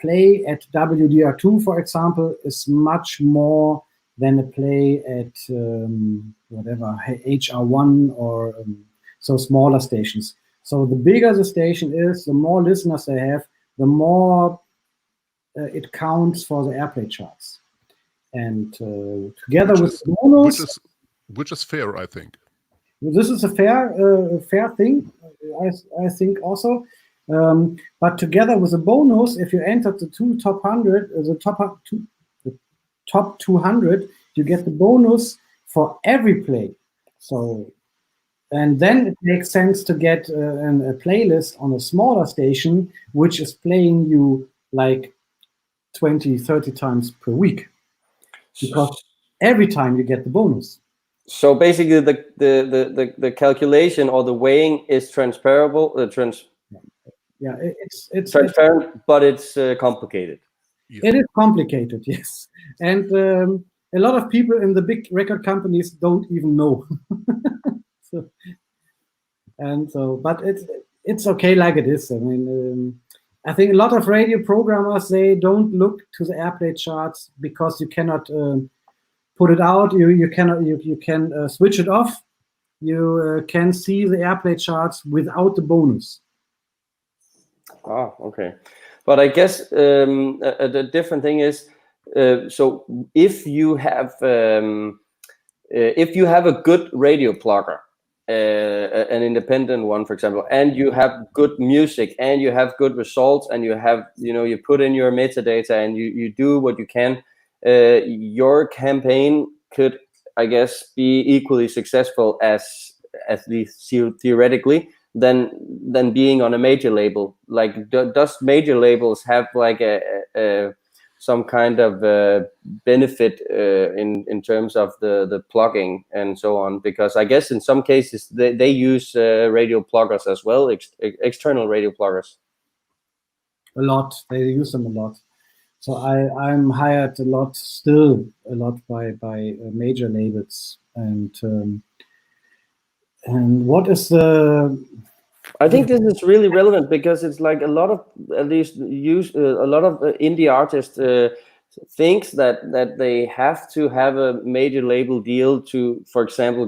play at WDR2, for example, is much more than a play at whatever, HR1 or so smaller stations. So the bigger the station is, the more listeners they have, the more it counts for the Airplay charts. And together with bonus, which is fair, I think. This is a fair thing, I think also. But together with a bonus, if you enter the top 100, the top 200, you get the bonus for every play. So, and then it makes sense to get a playlist on a smaller station, which is playing you like 20, 30 times per week, because every time you get the bonus. So basically, the calculation or the weighing is transferable. Yeah, it's transparent, but it's complicated. It is complicated, yes, and a lot of people in the big record companies don't even know. But it's okay like it is. I mean, I think a lot of radio programmers, they don't look to the Airplay charts because you cannot put it out. You can switch it off. You can see the Airplay charts without the bonus. Ah, okay. But I guess the different thing is, so if you have a good radio plugger, an independent one, for example, and you have good music and you have good results, and you have, you put in your metadata and you do what you can, your campaign could, I guess, be equally successful as at least theoretically than being on a major label. Like, does major labels have like some kind of benefit in terms of the plugging and so on? Because I guess in some cases they use radio pluggers as well, external radio pluggers. A lot. They use them a lot. So I'm hired still a lot by major labels. And what is the? I think this is really relevant because it's like a lot of, at least a lot of indie artists thinks that they have to have a major label deal to, for example,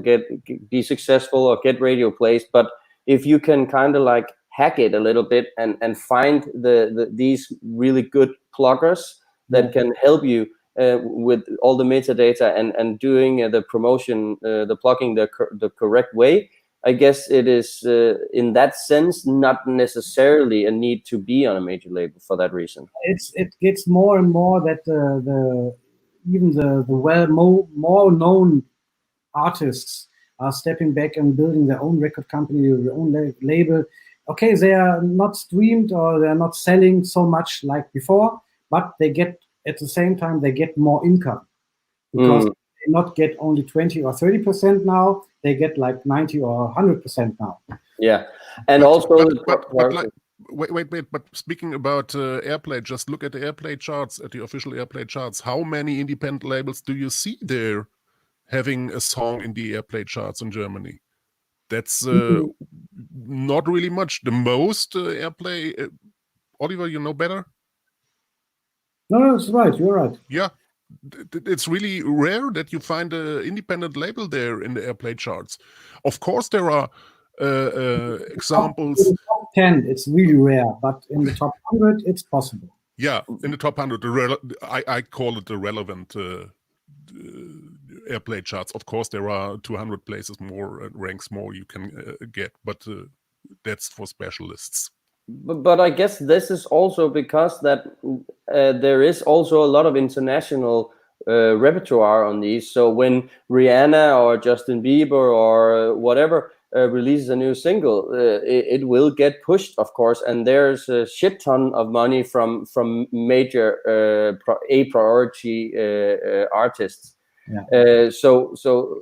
be successful or get radio plays. But if you can kind of like hack it a little bit and find these really good pluggers that can help you with all the metadata and doing the promotion, the plugging the correct way, I guess it is in that sense not necessarily a need to be on a major label for that reason. It gets more and more that even the more known artists are stepping back and building their own record company, their own label. Okay, they are not streamed or they are not selling so much like before, but they get, at the same time, they get more income because they not get only 20 or 30% now, they get like 90 or 100% now. Yeah, and wait, but speaking about Airplay, just look at the Airplay charts, at the official Airplay charts. How many independent labels do you see there having a song in the Airplay charts in Germany? That's not really much. The most Airplay, Oliver, you know better? No, that's right. You're right. Yeah, it's really rare that you find an independent label there in the Airplay charts. Of course, there are examples. In the top 10, it's really rare, but in the top 100, it's possible. Yeah, in the top 100, I call it the relevant Airplay charts. Of course, there are 200 places more, ranks more you can get, but that's for specialists. But I guess this is also because that there is also a lot of international repertoire on these. So when Rihanna or Justin Bieber or whatever releases a new single, it will get pushed, of course. And there's a shit ton of money from major priority artists. Yeah. So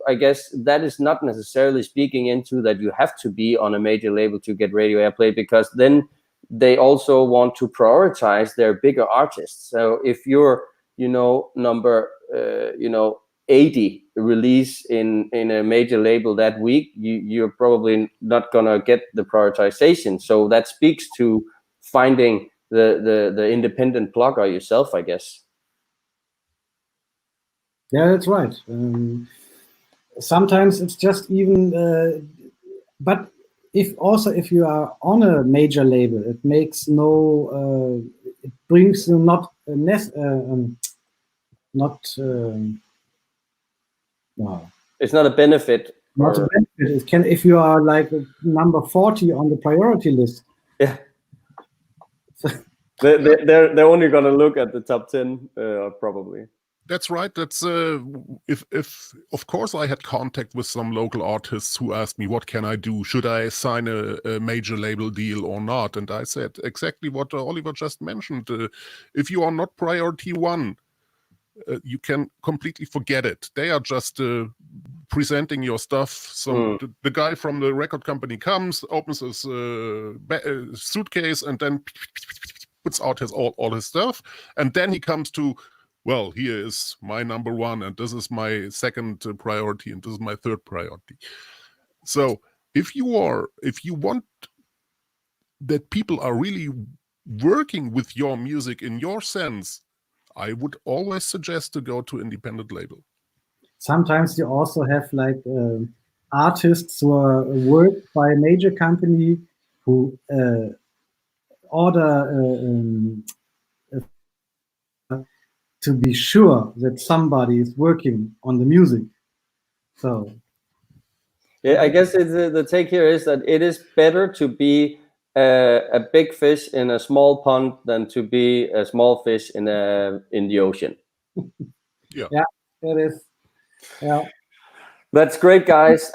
I guess that is not necessarily speaking into that you have to be on a major label to get radio airplay, because then they also want to prioritize their bigger artists. So if you're, number 80 release in a major label that week, you're probably not gonna get the prioritization. So that speaks to finding the independent plugger yourself, I guess. Yeah, that's right. Sometimes it's just even, but if you are on a major label, it makes no, it brings you no. It's not a benefit. Not a benefit. It can, if you are like number 40 on the priority list. Yeah. They're only going to look at the top 10 probably. That's right. That's if of course I had contact with some local artists who asked me, what can I do? Should I sign a major label deal or not? And I said exactly what Oliver just mentioned. If you are not priority one, you can completely forget it. They are just presenting your stuff. So the guy from the record company comes, opens his suitcase, and then puts out all his stuff, and then he comes to, well, here is my number one, and this is my second priority, and this is my third priority. So if you want that people are really working with your music in your sense, I would always suggest to go to independent label. Sometimes you also have like artists who are worked by a major company who order to be sure that somebody is working on the music. So yeah, I guess the take here is that it is better to be a big fish in a small pond than to be a small fish in the ocean. Yeah, it is. Yeah, that's great, guys.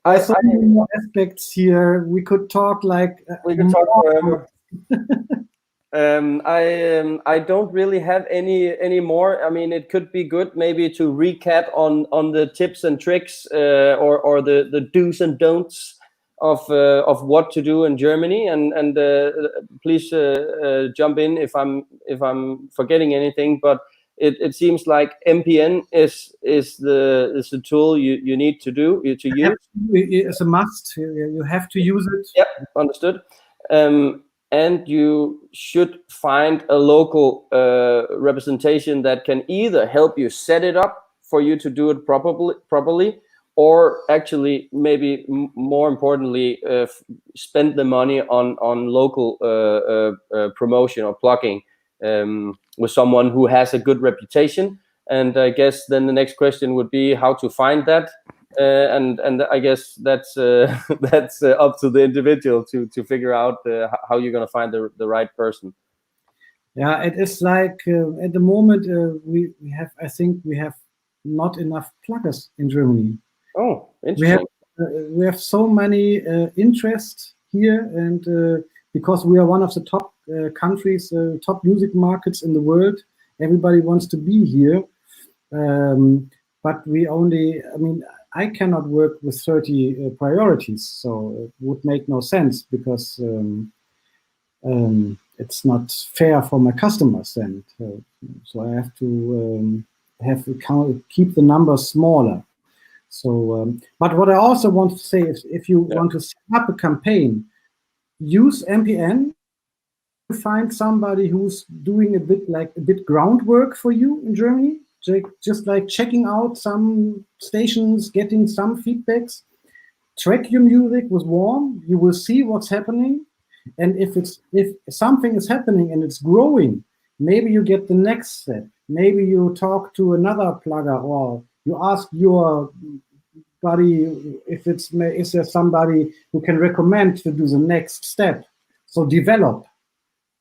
I saw more aspects here. We could talk like we could talk forever. I don't really have any more. I mean, it could be good maybe to recap on the tips and tricks or the do's and don'ts of what to do in Germany, and please jump in if I'm forgetting anything. But it seems like MPN is the tool you need to use. It's a must. You have to use it. Yep, understood. And you should find a local representation that can either help you set it up for you to do it properly, or actually maybe more importantly spend the money on local promotion or plugging with someone who has a good reputation. And I guess then the next question would be how to find that. And I guess that's up to the individual to figure out how you're going to find the right person. Yeah, it is like at the moment I think we have not enough pluggers in Germany. Oh, interesting. We have so many interest here, and because we are one of the top countries, top music markets in the world, everybody wants to be here. But we only, I mean, I cannot work with 30 priorities, so it would make no sense because it's not fair for my customers, and so I have to keep the numbers smaller. So, but what I also want to say is, if you want to set up a campaign, use MPN to find somebody who's doing a bit groundwork for you in Germany. Just like checking out some stations, getting some feedbacks, track your music with Warm. You will see what's happening, and if something is happening and it's growing, maybe you get the next step. Maybe you talk to another plugger, or you ask your buddy is there somebody who can recommend to do the next step. So develop.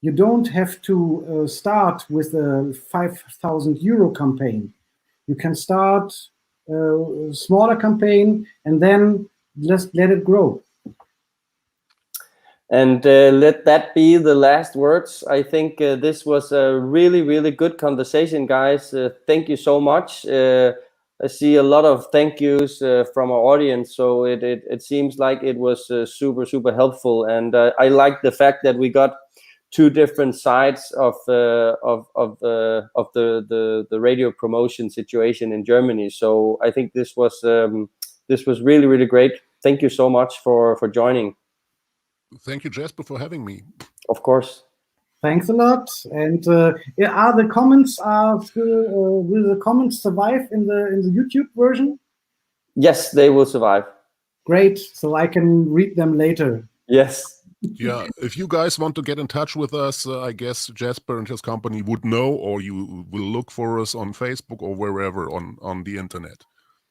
You don't have to start with a 5,000 euro campaign. You can start a smaller campaign and then just let it grow. And let that be the last words. I think this was a really, really good conversation, guys. Thank you so much. I see a lot of thank yous from our audience, so it seems like it was super, super helpful. And I like the fact that we got two different sides of the radio promotion situation in Germany. So I think this was really, really great. Thank you so much for joining. Thank you, Jesper, for having me. Of course. Thanks a lot. And are the comments will the comments survive in the YouTube version? Yes, they will survive. Great. So I can read them later. Yes. Yeah, if you guys want to get in touch with us, I guess Jesper and his company would know, or you will look for us on Facebook or wherever on the internet.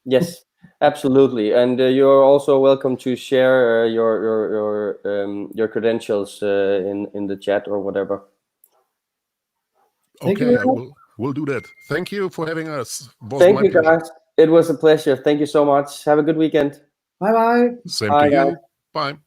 Yes, Absolutely, and you're also welcome to share your credentials in the chat or whatever. Thank you Okay, very much. we'll do that. Thank you for having us. It was Thank my you, pleasure. guys. It was a pleasure. Thank you so much. Have a good weekend. Bye bye. Same Bye, to guys. you. Bye.